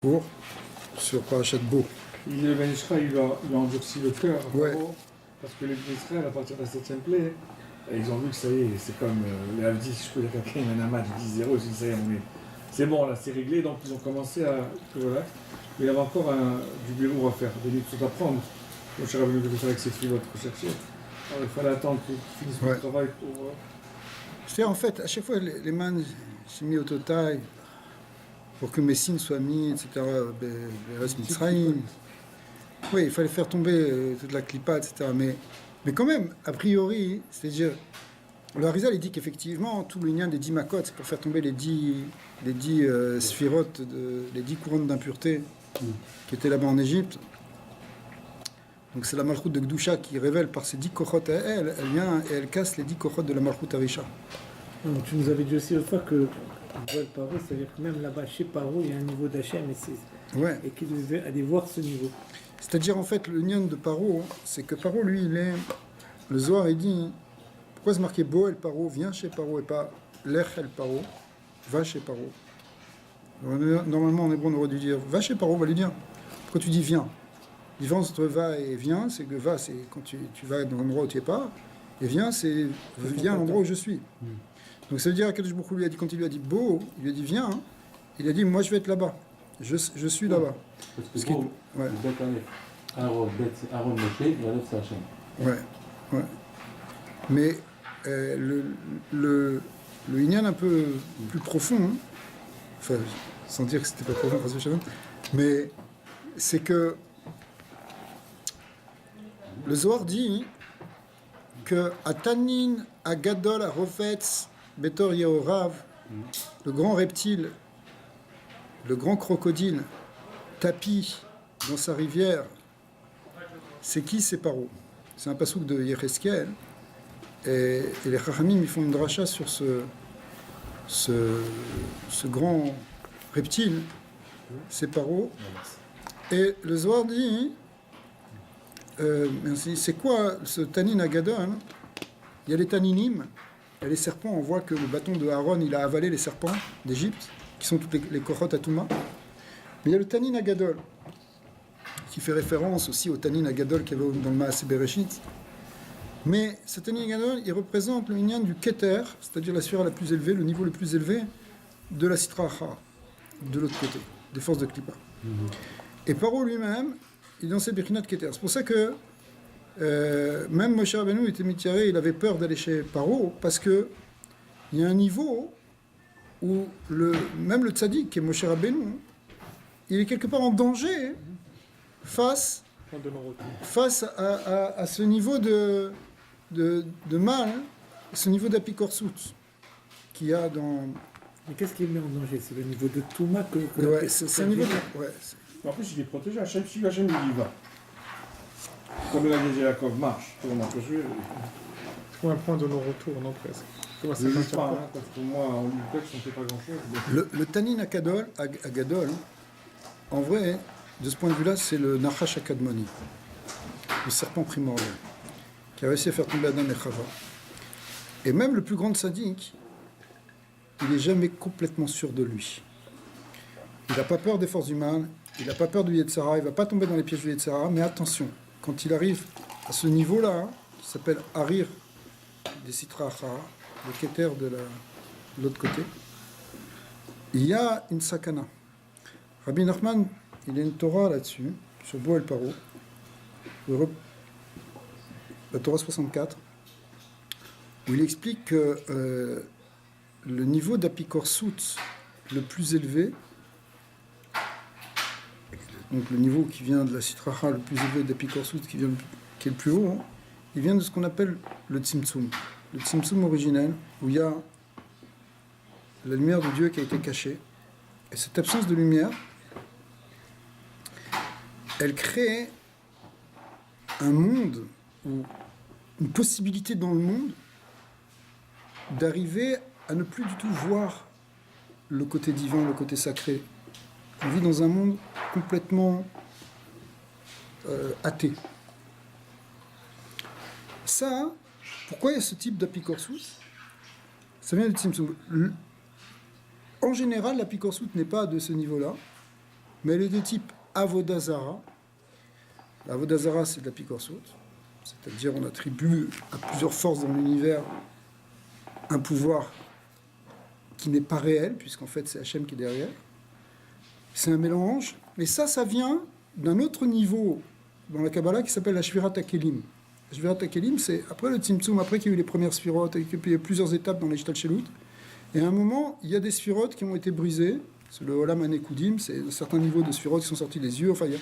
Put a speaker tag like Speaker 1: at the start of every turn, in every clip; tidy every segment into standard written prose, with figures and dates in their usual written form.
Speaker 1: Pour sur Parashat Bo.
Speaker 2: Il dit le Ben Israël, il a endurci le cœur,
Speaker 1: Ouais.
Speaker 2: parce que les Ben Israël, à partir de la 7ème plaie, ils ont vu que ça y est, c'est comme les Avdis, je peux dire quelqu'un, il y a un match 10-0, ils disent ça y est, c'est bon, là, c'est réglé, donc ils ont commencé à plus relax. Mais il y avait encore du bureau à faire, des livres à prendre. Mon cher Rabbeinu devait faire avec ses filles, votre rechercher. Alors il fallait attendre qu'ils finissent le travail pour.
Speaker 1: C'est-à-dire, en fait, à chaque fois, les man sont mis au total pour que Messine soit mis, etc. Beres Mitzrayim. Oui, il fallait faire tomber toute la clipa, etc. Mais quand même, a priori, c'est-à-dire, le Harizal, il dit qu'effectivement, tout le lien des 10 makot, c'est pour faire tomber les 10 sphirotes, les 10 couronnes d'impureté qui étaient là-bas en Égypte. Donc c'est la Malchut de Gdusha qui révèle par ses 10 kochot à elle vient et elle casse les 10 kochot de la Malchut Arisha.
Speaker 3: Donc, tu nous avais dit aussi autrefois que Boel Paro, c'est-à-dire que même là-bas chez Paro, il y a un niveau d'Hachem et qu'il devait aller voir ce niveau.
Speaker 1: C'est-à-dire en fait le lien de Paro, c'est que Paro lui il est. Le Zohar il dit pourquoi c'est marqué Boel Paro, viens chez Paro et pas Lech el Paro, va chez Paro. Normalement en hébreu on aurait dû dire va chez Paro, on va lui dire. Pourquoi tu dis viens? La différence entre va et viens, c'est que va c'est quand tu vas dans l'endroit où tu n'es pas, et viens c'est viens à l'endroit où je suis. Donc ça veut dire qu'Akadosh Baruch Hu lui a dit, quand il lui a dit Bo, il lui a dit viens, hein, il a dit moi je vais être là-bas, je suis là-bas.
Speaker 4: Parce que Bo,
Speaker 1: ouais.
Speaker 4: Aaron, Moshe, et Aleph c'est Hachem.
Speaker 1: Ouais. Mais le Inyan un peu plus profond, hein, enfin sans dire que c'était pas profond, mais c'est que le Zohar dit que Atanin Agadol Arofetz Betor Yehorav, le grand reptile, le grand crocodile, tapis dans sa rivière, c'est qui? C'est Paro. C'est un passouk de Yecheskel. Et les Chachamim ils font une dracha sur ce grand reptile, c'est Paro. Et le Zohar dit c'est quoi ce Tanin Agadol? Il y a les Taninim, il y a les serpents. On voit que le bâton de Aaron, il a avalé les serpents d'Égypte, qui sont toutes les Kochot Atouma. Mais il y a le Tanin Agadol, qui fait référence aussi au Tanin Agadol qu'il y avait dans le Maaseh Bereshit. Mais ce Tanin Agadol, il représente le minyan du Keter, c'est-à-dire la sphère la plus élevée, le niveau le plus élevé de la Sitra Achara, de l'autre côté, des forces de Klippa. Et Paro lui-même, il est dans cette Birkinat Keter. C'est pour ça que même Moshe Rabbeinu était mitiré, il avait peur d'aller chez Paro, parce que il y a un niveau où même le tzaddik, qui est Moshe Rabbeinu, il est quelque part en danger face à ce niveau de mal, ce niveau d'apikorsout qu'il y a dans...
Speaker 3: Mais qu'est-ce qui est mis en danger? C'est le niveau de Touma que
Speaker 1: ouais, c'est un niveau de... Ouais,
Speaker 2: en plus, il est protégé. Hachem, si Hachem lui dit va. Comme l'a dit Jacob, marche, tourne un peu sur lui.
Speaker 5: Ou un point de non-retour, non presque.
Speaker 2: Je ne juge pas, hein, parce que moi, en Upex, on ne fait pas grand-chose.
Speaker 1: Le Tanin Agadol, en vrai, de ce point de vue-là, c'est le Nachash Akadmoni, le serpent primordial, qui a réussi à faire tomber Adam et Chava. Et même le plus grand sadique, il n'est jamais complètement sûr de lui. Il n'a pas peur des forces humaines, il n'a pas peur du Yetzara, il ne va pas tomber dans les pièges du Yetzara, mais attention, quand il arrive à ce niveau-là, qui s'appelle Harir des Sitra Achara, le Keter de l'autre côté, il y a une sakana. Rabbi Nachman, il a une Torah là-dessus, sur Boel Paro, la Torah 64, où il explique que le niveau d'apikorsout le plus élevé, donc le niveau qui vient de la Sitracha le plus élevé d'apikorsout, qui est le plus haut, hein, il vient de ce qu'on appelle le Tzimtzum. Le Tzimtzum originel, où il y a la lumière de Dieu qui a été cachée. Et cette absence de lumière, elle crée un monde, ou une possibilité dans le monde, d'arriver à ne plus du tout voir le côté divin, le côté sacré. On vit dans un monde complètement athée. Ça, pourquoi il y a ce type d'apikorsus? Ça vient du Tzimtzum. En général, l'apikorsout n'est pas de ce niveau-là. mais elle est de type Avodazara. L'Avodazara, c'est de la Pikorsut, c'est-à-dire on attribue à plusieurs forces dans l'univers un pouvoir qui n'est pas réel, puisqu'en fait c'est Hachem qui est derrière. C'est un mélange, mais ça vient d'un autre niveau dans la Kabbalah qui s'appelle la Shvirat HaKelim. La Shvirat HaKelim, c'est après le Tzimtzum, après qu'il y a eu les premières sphirotes, et qu'il y a eu plusieurs étapes dans les Shtalshelut, et à un moment, il y a des sphirotes qui ont été brisées, c'est le Olam HaNekudim, c'est un certain niveau de sphirotes qui sont sortis des yeux, enfin il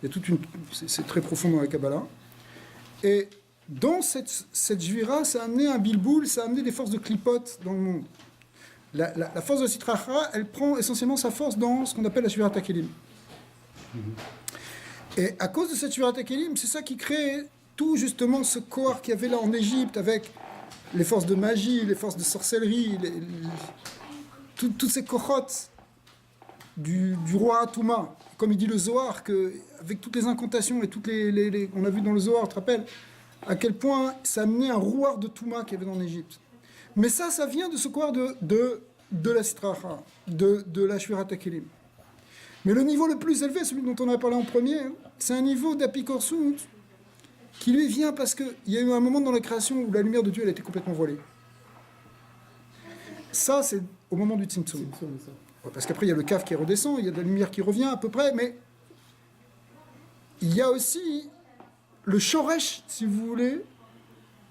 Speaker 1: y a toute une... c'est très profond dans la Kabbalah. Et dans cette Shvira, ça a amené un bilboul, ça a amené des forces de clipote dans le monde. La force de Sitra Achra, elle prend essentiellement sa force dans ce qu'on appelle la Shvirat HaKelim. Et à cause de cette Shvirat HaKelim, c'est ça qui crée tout justement ce corps qu'il y avait là en Égypte avec les forces de magie, les forces de sorcellerie, toutes ces cohortes du roi Atouma. Comme il dit le Zohar, que, avec toutes les incantations et toutes les on a vu dans le Zohar, tu te rappelles, à quel point ça amenait un rouard de Touma qu'il y avait en Égypte. Mais ça vient de ce corps de la Sitracha, de la Shvirat HaKelim. Mais le niveau le plus élevé, celui dont on a parlé en premier, c'est un niveau d'Apikorsut qui lui vient parce qu'il y a eu un moment dans la création où la lumière de Dieu elle a été complètement voilée. Ça, c'est au moment du Tzimtzum. Parce qu'après, il y a le caf qui redescend, il y a de la lumière qui revient à peu près, mais il y a aussi le shoresh, si vous voulez,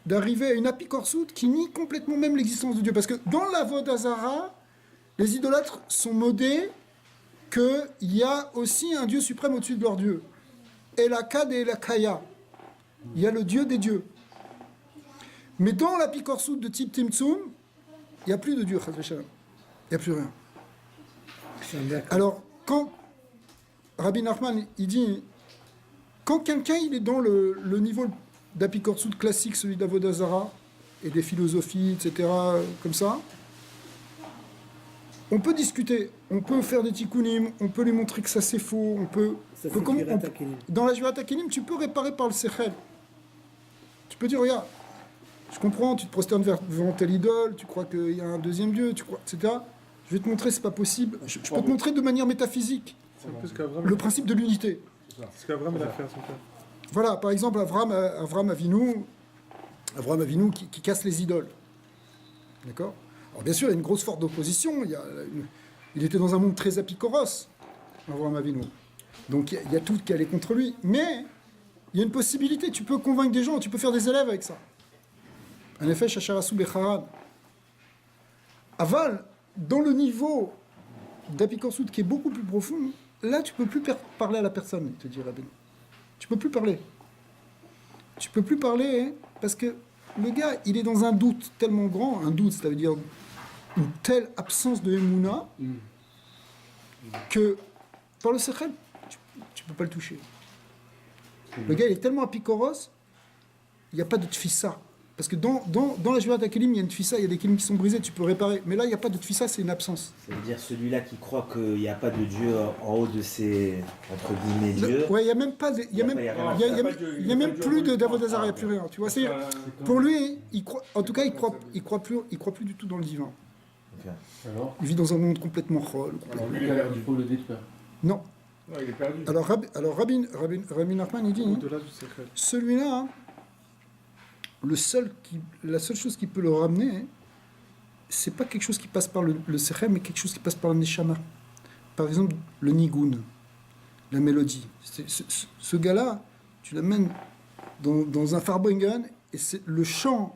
Speaker 1: d'arriver à une apikorsut qui nie complètement même l'existence de Dieu. Parce que dans la Vodazara, les idolâtres sont modés qu'il y a aussi un Dieu suprême au-dessus de leur Dieu. Elakad et Elakaya. Il y a le Dieu des dieux. Mais dans l'apikorsut de type Tzimtzum, il n'y a plus de Dieu, Chas v'Shalom. Il n'y a plus rien. Alors, quand Rabbi Nachman, il dit, quand quelqu'un il est dans le niveau d'apikorsut classique, celui d'Avodazara, et des philosophies, etc., comme ça, on peut discuter, on peut faire des tikkunim, on peut lui montrer que ça c'est faux, dans la Shvirat HaKelim, tu peux réparer par le sechel. Tu peux dire, regarde, je comprends, tu te prosternes devant telle idole, tu crois qu'il y a un deuxième Dieu, tu crois, etc. Je vais te montrer, c'est pas possible. Je peux te montrer de manière métaphysique le principe de l'unité.
Speaker 5: C'est ce qu'Avram a fait à son père.
Speaker 1: Voilà, par exemple, Avram Avinu qui casse les idoles. D'accord ? Alors bien sûr, il y a une grosse force d'opposition. Il était dans un monde très apikoros, Avram Avinu. Donc il y a tout qui allait contre lui. Mais il y a une possibilité. Tu peux convaincre des gens, tu peux faire des élèves avec ça. En effet, Shacharasu Becharan. Aval, dans le niveau d'apikorsut qui est beaucoup plus profond, là, tu peux plus parler à la personne, te dit Rabbeinu. Tu peux plus parler. Tu peux plus parler hein, parce que le gars, il est dans un doute tellement grand. Un doute, ça veut dire une telle absence de Emouna que par le secret, tu peux pas le toucher. Le gars, il est tellement apikoros, il n'y a pas de tfissa. Parce que dans la Shvirat HaKelim, il y a une tfissa, il y a des kelim qui sont brisés, tu peux réparer. Mais là, il n'y a pas de tfissa, c'est une absence.
Speaker 6: Ça veut dire celui-là qui croit qu'il n'y a pas de Dieu en haut de ces, entre guillemets, dieux.
Speaker 1: Ouais, il n'y a même pas de, il y a même plus d'Avodazara, il n'y a plus rien. Tu vois, c'est, pour lui, il croit, en tout cas, il croit plus du tout dans le divin.
Speaker 6: Okay.
Speaker 4: Alors,
Speaker 1: il vit dans un monde complètement rôle.
Speaker 4: alors lui, il faut le détruire.
Speaker 1: Non.
Speaker 2: Non, il est perdu.
Speaker 1: Alors Rabbi Nachman, il dit,
Speaker 5: Au-delà du secret.
Speaker 1: celui-là, la seule chose qui peut le ramener, c'est pas quelque chose qui passe par le sechet, mais quelque chose qui passe par le neshama. Par exemple, le nigun, la mélodie. Ce gars-là, tu l'amènes dans un farbringen, et c'est le chant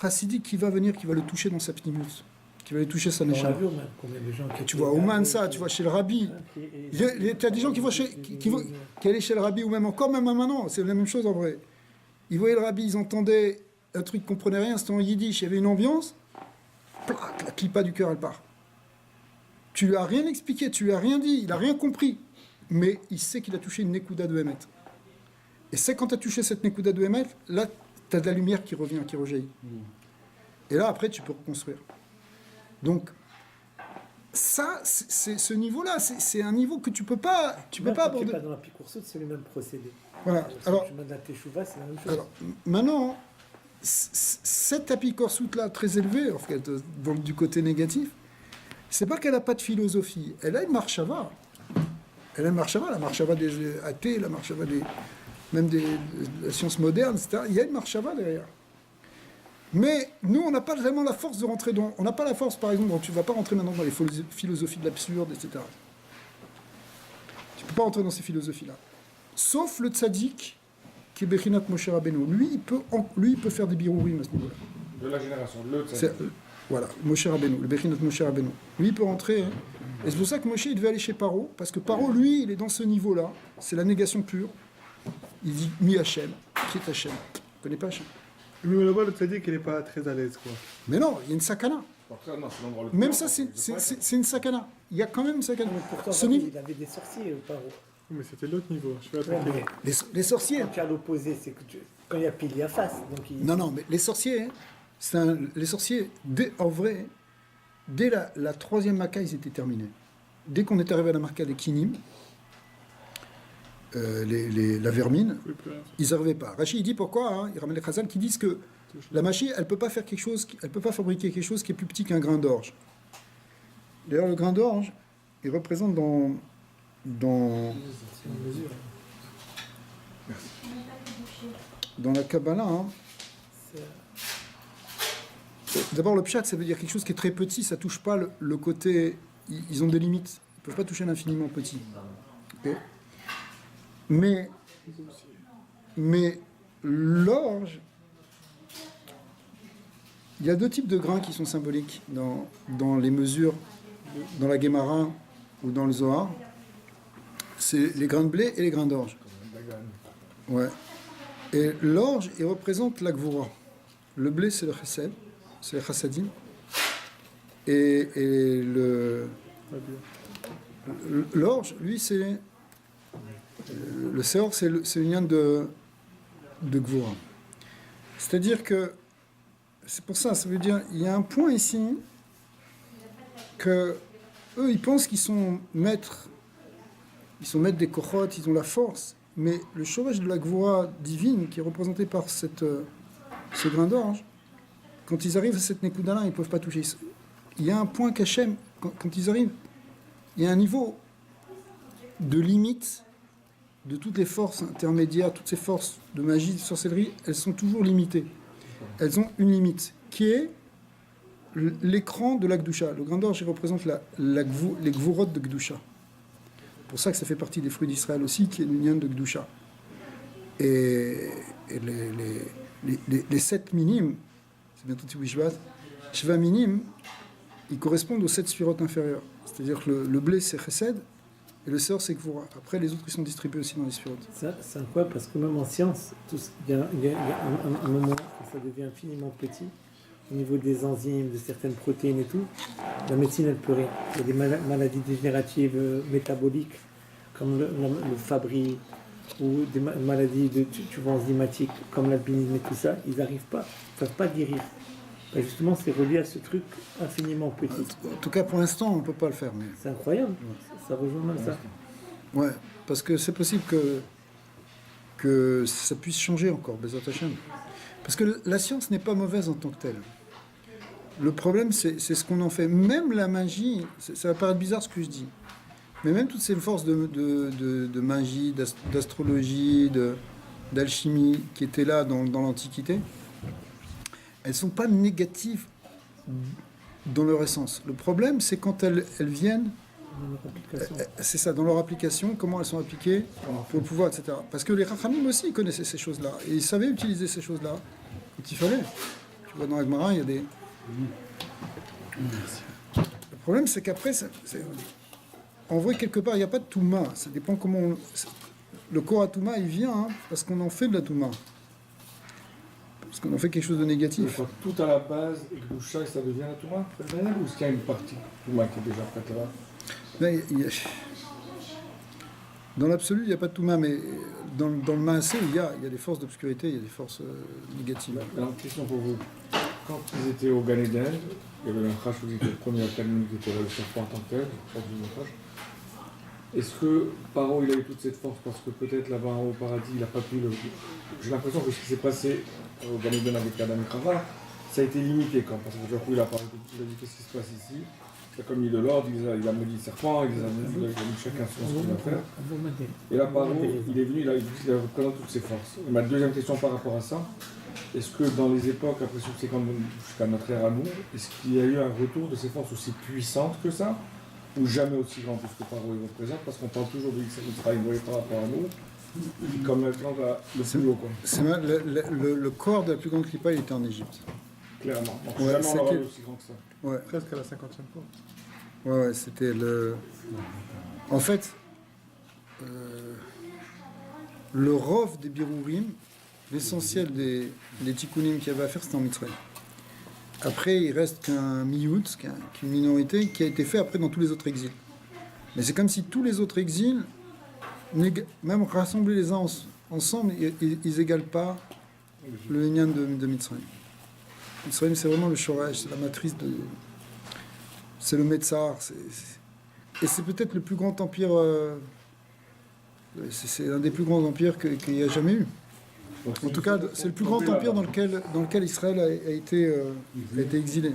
Speaker 1: chassidique qui va venir, qui va le toucher dans sa pnimut, qui va le toucher sa neshama. Tu vois, Ouman, ça, tu vois, chez le rabbi. Tu as des gens qui allaient chez le rabbi, ou même maintenant, c'est la même chose en vrai. Ils voyaient le rabbi, ils entendaient un truc, ils ne comprenaient rien, c'était en yiddish, il y avait une ambiance, plac, la clipa du cœur, elle part. Tu lui as rien expliqué, tu lui as rien dit, il n'a rien compris, mais il sait qu'il a touché une nekuda de Emet. Et c'est quand tu as touché cette nekuda de Emet, là, tu as de la lumière qui revient, qui rejaillit. Et là, après, tu peux reconstruire. Donc, ça, c'est ce niveau-là, c'est un niveau que tu peux pas aborder.
Speaker 3: Tu pas dans la picoursoute, c'est le même procédé.
Speaker 1: Voilà. Alors,
Speaker 3: tu mets de la teshuva, c'est la même chose.
Speaker 1: Alors, maintenant, cette apikorsut-là, très élevée, en fait, du côté négatif, c'est pas qu'elle n'a pas de philosophie, elle a une marchava. Elle a la marchava des athées, la marchava même de la science moderne, etc. Il y a une marchava derrière. Mais nous, on n'a pas vraiment la force de rentrer dans... On n'a pas la force, par exemple, tu ne vas pas rentrer maintenant dans les philosophies de l'absurde, etc. Tu ne peux pas rentrer dans ces philosophies-là. Sauf le tzaddik, qui est Bechinat Moshe Rabbeinu. Lui, il peut faire des birourim à ce niveau-là.
Speaker 2: De la génération, le tzaddik.
Speaker 1: Voilà, Moshe Rabbeinu, le Bechinat Moshe Rabbeinu. Lui, il peut rentrer. Hein. Et c'est pour ça que Moshe, il devait aller chez Paro, parce que Paro, lui, il est dans ce niveau-là. C'est la négation pure. Il dit Mi Hachem. Qui est Hachem? Tu ne connais pas Hachem?
Speaker 5: Mais là-bas, le tzaddik, il n'est pas très à l'aise, quoi.
Speaker 1: Mais non, il y a une sakana. Même ça, c'est une sakana. Il y a quand même une sakana.
Speaker 3: Mais pourtant, il avait des sorciers, Paro.
Speaker 5: Mais c'était l'autre niveau, je suis attaqué.
Speaker 1: Les sorciers.
Speaker 3: Quand tu as l'opposé, c'est que quand il y a pile, il y a face. Donc
Speaker 1: Non, mais les sorciers, les sorciers, en vrai, dès la troisième Maca, ils étaient terminés. Dès qu'on est arrivé à la Maca des Kinim, la vermine, ils n'arrivaient pas. Rachid, il dit pourquoi, hein, il ramène les Khazal qui disent que la machine, elle peut pas faire quelque chose, elle peut pas fabriquer quelque chose qui est plus petit qu'un grain d'orge. D'ailleurs, le grain d'orge, il représente dans la Kabbalah, hein, d'abord le pshat, ça veut dire quelque chose qui est très petit, ça touche pas le côté, ils ont des limites, ils peuvent pas toucher l'infiniment petit. Okay. Mais l'orge, il y a deux types de grains qui sont symboliques dans les mesures, dans la Gemara ou dans le Zohar. C'est les grains de blé et les grains d'orge. Ouais. Et l'orge, il représente la Gvura. Le blé, c'est le chesed, c'est le chassadim. Et l'orge, lui, c'est... Le seor, c'est une lien de Gvura. C'est-à-dire que, c'est pour ça, ça veut dire, il y a un point ici que eux, ils pensent qu'ils sont maîtres, des kochot, ils ont la force, mais le chorège de la Gvura divine, qui est représenté par ce grain d'orge, quand ils arrivent à cette Nekuda-là, ils ne peuvent pas toucher. Il y a un point qu'Hachem, quand ils arrivent, il y a un niveau de limite de toutes les forces intermédiaires, toutes ces forces de magie, de sorcellerie, elles sont toujours limitées. Elles ont une limite, qui est l'écran de la Gdusha. Le grain d'orge, il représente les Gvurot de Gdusha. C'est pour ça que ça fait partie des fruits d'Israël aussi, qui est une lien de Gdusha. Et les 7 minimes, c'est bientôt Tibishvat, Shva minimes, ils correspondent aux 7 sphirotes inférieures. C'est-à-dire que le blé, c'est Chesed, et le seor, c'est Gvura. Après, les autres, ils sont distribués aussi dans les sphirotes.
Speaker 3: C'est incroyable, parce que même en science, il y a un moment où ça devient infiniment petit, au niveau des enzymes, de certaines protéines et tout, la médecine, elle peut rien. Il y a des maladies dégénératives métaboliques, comme le Fabry, ou des maladies enzymatiques, comme l'albinisme et tout ça, ils n'arrivent pas, ils ne peuvent pas guérir. Ben justement, c'est relié à ce truc infiniment petit.
Speaker 1: En tout cas, pour l'instant, on ne peut pas le faire. Mais...
Speaker 3: C'est incroyable, ça rejoint même ça.
Speaker 1: Ouais, parce que c'est possible que ça puisse changer encore, Bezat Hashem. Parce que la science n'est pas mauvaise en tant que telle. Le problème, c'est ce qu'on en fait. Même la magie, ça va paraître bizarre ce que je dis, mais même toutes ces forces de magie, d'astrologie, d'alchimie qui étaient là dans l'Antiquité, elles ne sont pas négatives dans leur essence. Le problème, c'est quand elles viennent, c'est ça, dans leur application, comment elles sont appliquées pour le pouvoir, etc. Parce que les Chachamim aussi, ils connaissaient ces choses-là, et ils savaient utiliser ces choses-là quand il fallait. Tu vois, dans la Gemara, il y a des... Le problème, c'est qu'après, en vrai, quelque part, il n'y a pas de Touma. Ça dépend comment... Le Korah Touma, il vient parce qu'on en fait de la Touma. Parce qu'on en fait quelque chose de négatif.
Speaker 2: Tout à la base, et Gdusha, ça devient la Touma, ou est-ce qu'il y a une partie Touma qui est déjà faite là?
Speaker 1: Mais, dans l'absolu, il n'y a pas de Touma, mais dans le Maasé, il y a des forces d'obscurité, il y a des forces négatives.
Speaker 2: Alors, question pour vous. Quand ils étaient au Gan Eden, il y avait un crash où ils étaient le premier Talmud qui était là, le serpent en tant que tel, Est-ce que Paro, il a eu toute cette force parce que peut-être là-bas au paradis, il n'a pas pu le... J'ai l'impression que ce qui s'est passé au Gan Eden avec Adam et Chava, ça a été limité quand, parce que du coup, il a dit qu'est-ce qui se passe ici. Il a commis de l'ordre, il a maudit le serpent, il a mis chacun son ce qu'il va faire. Et là, Paro, il est venu, il a représenté toutes ses forces. Et ma deuxième question par rapport à ça, est-ce que dans les époques après subséquentes jusqu'à notre ère à nous, est-ce qu'il y a eu un retour de ces forces aussi puissantes que ça, ou jamais aussi grand que ce que Paro il représente, parce qu'on parle toujours de Israël par rapport à nous, comme maintenant le plus haut, quoi.
Speaker 1: Le corps de la plus grande clipa, il était en Égypte.
Speaker 2: Clairement. Donc
Speaker 1: Ouais,
Speaker 2: jamais on aura
Speaker 1: c'était-
Speaker 2: aussi grand que ça.
Speaker 1: Ouais,
Speaker 5: Presque à la 50e fois.
Speaker 1: ouais, c'était le... En fait, le rov des Birourim, l'essentiel des tikkunim qu'il y avait à faire, c'était en Mitzrayim. Après, il reste qu'un miout, qu'une minorité, qui a été fait après dans tous les autres exils. Mais c'est comme si tous les autres exils, même rassemblés les uns ensemble, ils égalent pas le Inyan de Mitzrayim. Mitzrayim, c'est vraiment le Shoresh, c'est la matrice de... C'est le Metzar, et c'est peut-être le plus grand empire... c'est un des plus grands empires qu'il y a jamais eu. En tout cas, c'est le plus grand empire dans lequel Israël a été exilé.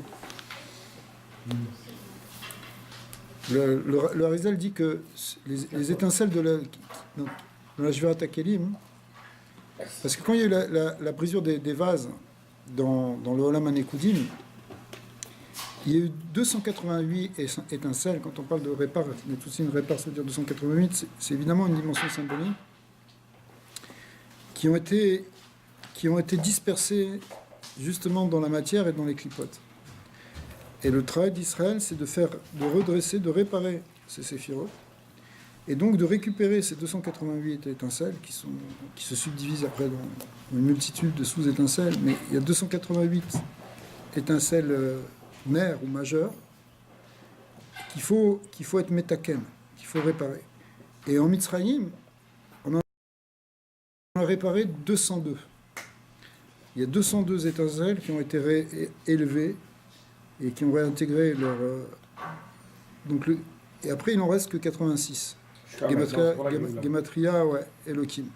Speaker 1: Le Harizal dit que les étincelles de la Shvirat HaKelim, parce que quand il y a eu la brisure des vases dans le Olam HaNekudim, il y a eu 288 étincelles. Quand on parle de répar, une répar, ça veut dire 288, c'est évidemment une dimension symbolique, qui ont été dispersées justement dans la matière et dans les clipotes. Et le travail d'Israël, c'est de redresser, de réparer ces séphirotes, et donc de récupérer ces 288 étincelles qui se subdivisent après dans une multitude de sous-étincelles, mais il y a 288 étincelles mères ou majeures qu'il faut être métaken, qu'il faut réparer. Et en Mitzrayim, on a réparé 202. Il y a 202 étincelles qui ont été élevées et qui ont réintégré leur... et après, il n'en reste que 86. Gematria, ouais, Elohim.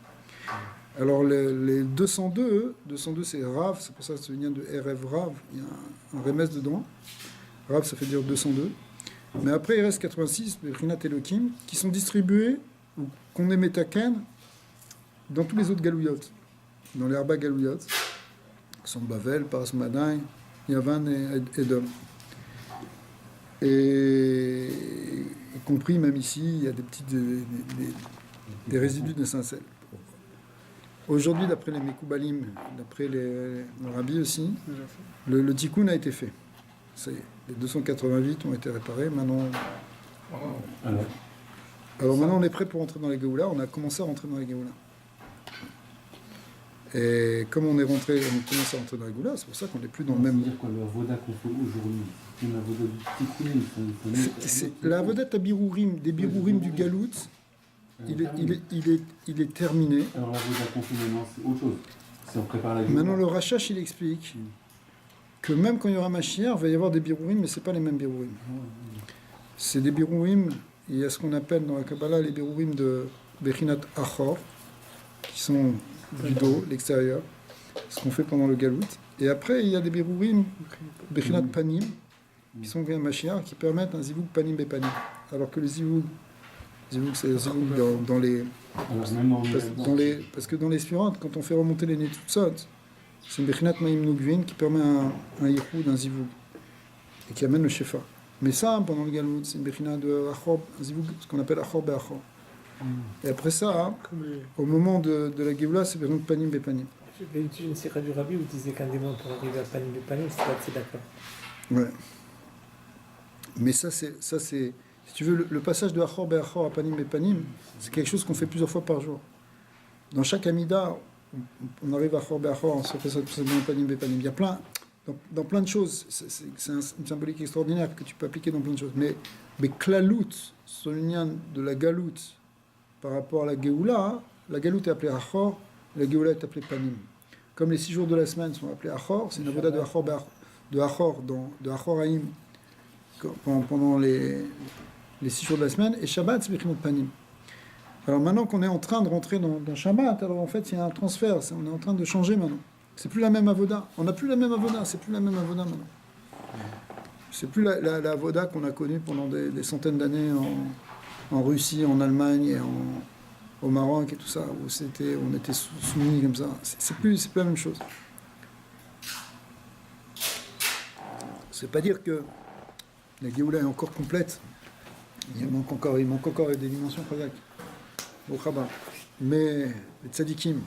Speaker 1: Alors, les 202, c'est Rav, c'est pour ça que ça vient de Erev Rav, il y a un remès dedans. Rav, ça fait dire 202. Mais après, il reste 86, Brinat Elohim, qui sont distribués, ou qu'on est Metaken, dans tous les autres galouyot, dans les Arba galouyot, qui sont Bavel, Paras Madain, Yavan et Edom. Et y compris, même ici, il y a des résidus d'étincelles. Aujourd'hui, d'après les Mekoubalim, d'après le Rabbi aussi, le tikkun a été fait. Les 288 ont été réparés. Maintenant, alors maintenant, on est prêt pour entrer dans les Géoula. On a commencé à rentrer dans les Géoula. Et comme on commence à rentrer dans les Géoula, c'est pour ça qu'on n'est plus dans le même...
Speaker 4: C'est-à-dire quoi, le avoda qu'on fait aujourd'hui, c'est une avoda du tikkun.
Speaker 1: La avoda tabirourim, des birourim du Galout, il est terminé.
Speaker 4: Alors l'avoda qu'on fait maintenant, c'est autre chose. Si on prépare la Géoula.
Speaker 1: Maintenant, le Rachash, il explique que même quand il y aura Mashiach, il va y avoir des birourim, mais ce n'est pas les mêmes birourim. C'est des birourim, il y a ce qu'on appelle dans la Kabbalah les birourim de Bechinat Achor, qui sont du dos, l'extérieur, ce qu'on fait pendant le Galout. Et après, il y a des birourim, Bechinat Panim, qui sont via Mashiach, qui permettent un zivug Panim Bepanim. Alors que le zivug, c'est le zivug dans les... Parce que dans les suivantes, quand on fait remonter les Netzutzot, c'est une Bechinat Maïm Nugvin qui permet un yichud, un zivug, et qui amène le shefa. Mais ça, pendant le Galout, c'est une Bechinat de Achor, un zivug, ce qu'on appelle Achor Be'achor. Et après ça, au moment de la Géoula, c'est Bechinat Panim Bepanim.
Speaker 3: J'avais étudié une sira du Rabbi où il disait qu'un démon pour arriver à Panim Bepanim, c'est pas assez d'accord.
Speaker 1: Ouais. Mais ça c'est, si tu veux, le passage de Achor Be'achor à Panim Bepanim, c'est quelque chose qu'on fait plusieurs fois par jour. Dans chaque Amida, on arrive à Achor Be'achor, on se fait ça Panim Bepanim. Il y a plein, dans plein de choses, c'est une symbolique extraordinaire que tu peux appliquer dans plein de choses. Mais Klalout, sur l'union de la Galout par rapport à la Géoula, la Galout est appelée Achor, la Géoula est appelée Panim. Comme les 6 jours de la semaine sont appelés Achor, c'est une avoda de Achor, de Achor Haïm, pendant les 6 jours de la semaine, et Shabbat, c'est Bechinot Panim. Alors maintenant qu'on est en train de rentrer dans Shabbat, alors en fait il y a un transfert, on est en train de changer maintenant. C'est plus la même avoda, on n'a plus la même avoda, c'est plus la même avoda maintenant. C'est plus la Voda qu'on a connue pendant des centaines d'années en Russie, en Allemagne et au Maroc et tout ça, où on était soumis comme ça. C'est plus la même chose. C'est pas dire que la Géoula est encore complète. Il manque encore des dimensions Chazak. Au Khabar. Mais les tzadikim,